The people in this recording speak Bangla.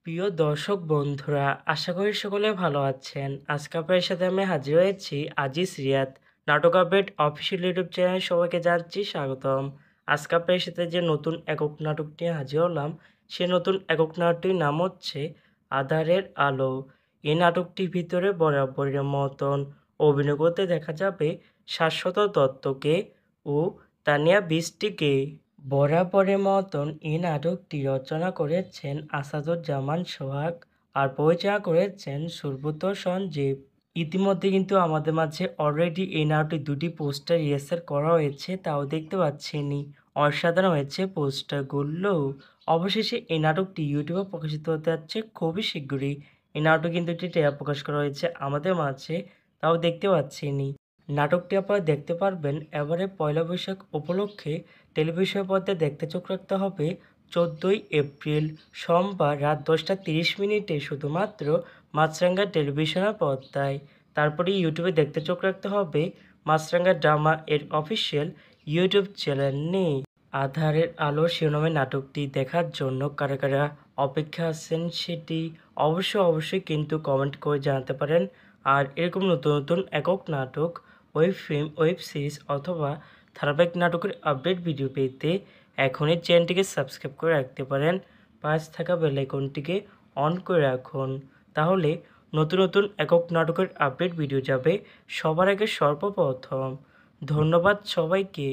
প্রিয় দর্শক বন্ধুরা, আশা করি সকলে ভালো আছেন। আজকে আপনাদের সাথে আমি হাজির হয়েছি আজিজ রিয়াদ নাটক আপডেট অফিসিয়াল ইউটিউব চ্যানেল। সবাইকে জানাচ্ছি স্বাগতম। আজকে আপনাদের সাথে যে নতুন একক নাটক নিয়ে হাজির হলাম, সে নতুন একক নাটকটির নাম হচ্ছে আঁধারের আলো। এই নাটকটির ভিতরে বরাবরের মতন অভিনয় করতে দেখা যাবে শাশ্বত দত্তকে ও তানিয়া বৃষ্টিকে। বরাবরের মতন এই নাটকটি রচনা করেছেন আসাদুজ্জামান সোহাগ আর পরিচালনা করেছেন সুব্রত সঞ্জীব। ইতিমধ্যে কিন্তু আমাদের মাঝে অলরেডি এই নাটকটির দুটি পোস্টার রিহার্সাল করা হয়েছে, তাও দেখতে পাচ্ছেনি। অসাধারণ হয়েছে পোস্টারগুলো। অবশেষে এই নাটকটি ইউটিউবে প্রকাশিত হতে যাচ্ছে খুবই শীঘ্রই। এই নাটক কিন্তু একটি ট্রেলার প্রকাশ করা হয়েছে আমাদের মাঝে, তাও দেখতে পাচ্ছেনি। নাটকটি আপনারা দেখতে পারবেন এবারে পয়লা বৈশাখ উপলক্ষে টেলিভিশন পর্দায়। দেখতে চোখ রাখতে হবে 14ই এপ্রিল সোমবার রাত 10টা 30 মিনিটে শুধুমাত্র মাছরাঙা টেলিভিশনের পর্দায়। তারপরে ইউটিউবে দেখতে চোখ রাখতে হবে মাছরাঙা ড্রামা এর অফিসিয়াল ইউটিউব চ্যানেলে। আঁধারের আলো শিরোনামের নাটকটি দেখার জন্য কারা কারা অপেক্ষা আছেন সেটি অবশ্যই কিন্তু কমেন্ট করে জানাতে পারেন। আর এরকম নতুন নতুন একক নাটক, ওয়েব ফিল্ম, ওয়েব সিরিজ অথবা ধারাবাহিক নাটকের আপডেট ভিডিও পেতে এখনই চ্যানেলটিকে সাবস্ক্রাইব করে রাখতে পারেন। পাশে থাকা বেল আইকনটিকে অন করে রাখুন, তাহলে নতুন নতুন একক নাটকের আপডেট ভিডিও যাবে সবার আগে সর্বপ্রথম। ধন্যবাদ সবাইকে।